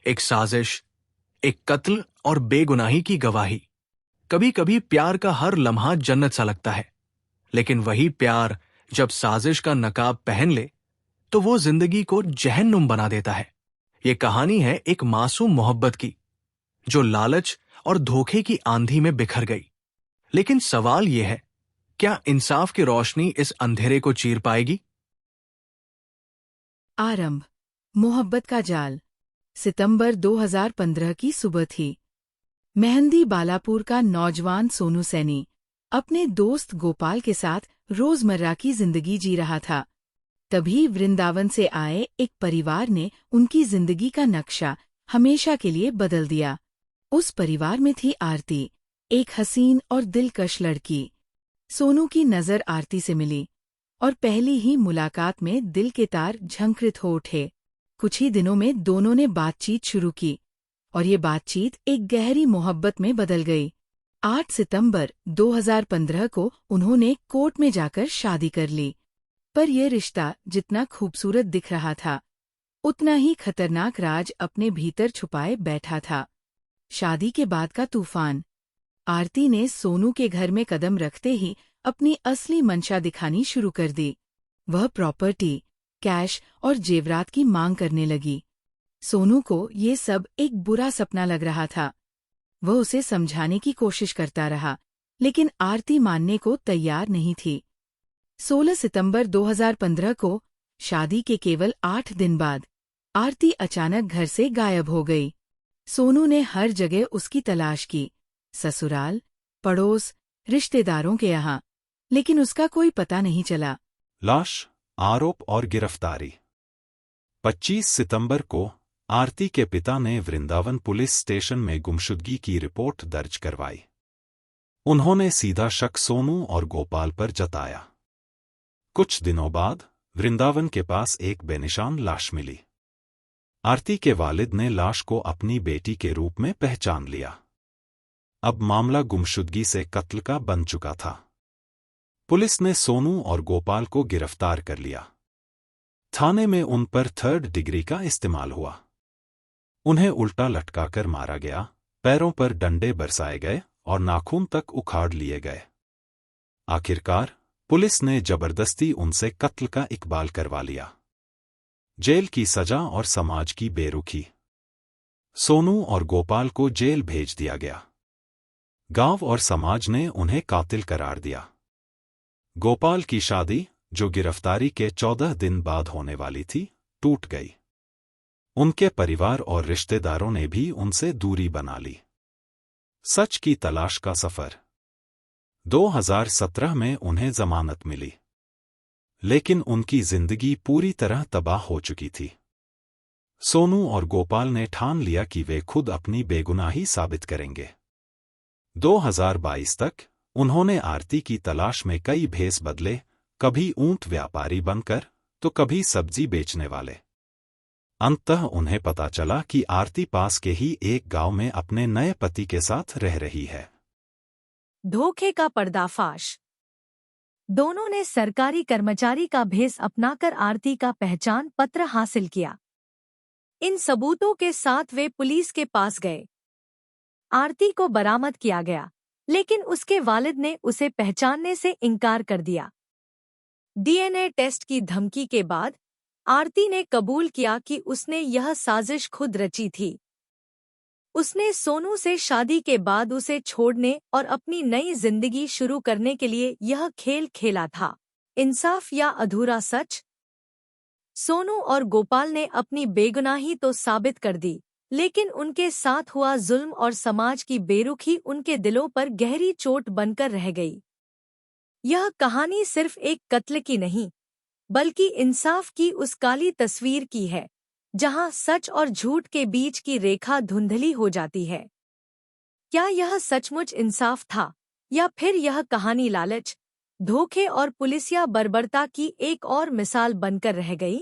एक साजिश, एक कत्ल और बेगुनाही की गवाही। कभी कभी प्यार का हर लम्हा जन्नत सा लगता है, लेकिन वही प्यार जब साजिश का नकाब पहन ले तो वो जिंदगी को जहन्नुम बना देता है। ये कहानी है एक मासूम मोहब्बत की, जो लालच और धोखे की आंधी में बिखर गई। लेकिन सवाल ये है, क्या इंसाफ की रोशनी इस अंधेरे को चीर पाएगी? आरंभ। मोहब्बत का जाल। सितंबर 2015 की सुबह थी। मेहंदी बालापुर का नौजवान सोनू सैनी अपने दोस्त गोपाल के साथ रोजमर्रा की जिंदगी जी रहा था। तभी वृंदावन से आए एक परिवार ने उनकी जिंदगी का नक्शा हमेशा के लिए बदल दिया। उस परिवार में थी आरती, एक हसीन और दिलकश लड़की। सोनू की नजर आरती से मिली और पहली ही मुलाकात में दिल के तार झंकृत हो उठे। कुछ ही दिनों में दोनों ने बातचीत शुरू की और ये बातचीत एक गहरी मोहब्बत में बदल गई। 8 सितंबर 2015 को उन्होंने कोर्ट में जाकर शादी कर ली। पर यह रिश्ता जितना खूबसूरत दिख रहा था, उतना ही खतरनाक राज अपने भीतर छुपाए बैठा था। शादी के बाद का तूफान। आरती ने सोनू के घर में कदम रखते ही अपनी असली मंशा दिखानी शुरू कर दी। वह प्रॉपर्टी, कैश और जेवरात की मांग करने लगी। सोनू को ये सब एक बुरा सपना लग रहा था। वह उसे समझाने की कोशिश करता रहा, लेकिन आरती मानने को तैयार नहीं थी। 16 सितंबर 2015 को, शादी के केवल 8 दिन बाद, आरती अचानक घर से गायब हो गई। सोनू ने हर जगह उसकी तलाश की, ससुराल, पड़ोस, रिश्तेदारों के यहाँ, लेकिन उसका कोई पता नहीं चला। लाश, आरोप और गिरफ्तारी। 25 सितंबर को आरती के पिता ने वृंदावन पुलिस स्टेशन में गुमशुदगी की रिपोर्ट दर्ज करवाई। उन्होंने सीधा शक सोनू और गोपाल पर जताया। कुछ दिनों बाद वृंदावन के पास एक बेनिशान लाश मिली। आरती के वालिद ने लाश को अपनी बेटी के रूप में पहचान लिया। अब मामला गुमशुदगी से कत्ल का बन चुका था। पुलिस ने सोनू और गोपाल को गिरफ्तार कर लिया। थाने में उन पर 3rd डिग्री का इस्तेमाल हुआ। उन्हें उल्टा लटकाकर मारा गया, पैरों पर डंडे बरसाए गए और नाखून तक उखाड़ लिए गए। आखिरकार पुलिस ने जबरदस्ती उनसे कत्ल का इकबाल करवा लिया। जेल की सजा और समाज की बेरुखी। सोनू और गोपाल को जेल भेज दिया गया। गांव और समाज ने उन्हें कातिल करार दिया। गोपाल की शादी, जो गिरफ्तारी के 14 दिन बाद होने वाली थी, टूट गई। उनके परिवार और रिश्तेदारों ने भी उनसे दूरी बना ली। सच की तलाश का सफर। 2017 में उन्हें जमानत मिली, लेकिन उनकी जिंदगी पूरी तरह तबाह हो चुकी थी। सोनू और गोपाल ने ठान लिया कि वे खुद अपनी बेगुनाही साबित करेंगे। 2022 तक उन्होंने आरती की तलाश में कई भेस बदले, कभी ऊंट व्यापारी बनकर तो कभी सब्जी बेचने वाले। अंततः उन्हें पता चला कि आरती पास के ही एक गांव में अपने नए पति के साथ रह रही है। धोखे का पर्दाफाश। दोनों ने सरकारी कर्मचारी का भेस अपनाकर आरती का पहचान पत्र हासिल किया। इन सबूतों के साथ वे पुलिस के पास गए। आरती को बरामद किया गया, लेकिन उसके वालिद ने उसे पहचानने से इनकार कर दिया। डीएनए टेस्ट की धमकी के बाद आरती ने कबूल किया कि उसने यह साजिश खुद रची थी। उसने सोनू से शादी के बाद उसे छोड़ने और अपनी नई जिंदगी शुरू करने के लिए यह खेल खेला था। इंसाफ या अधूरा सच? सोनू और गोपाल ने अपनी बेगुनाही तो साबित कर दी, लेकिन उनके साथ हुआ जुल्म और समाज की बेरुखी उनके दिलों पर गहरी चोट बनकर रह गई। यह कहानी सिर्फ एक कत्ल की नहीं, बल्कि इंसाफ की उस काली तस्वीर की है, जहां सच और झूठ के बीच की रेखा धुंधली हो जाती है। क्या यह सचमुच इंसाफ था, या फिर यह कहानी लालच, धोखे और पुलिसिया बर्बरता की एक और मिसाल बनकर रह गई?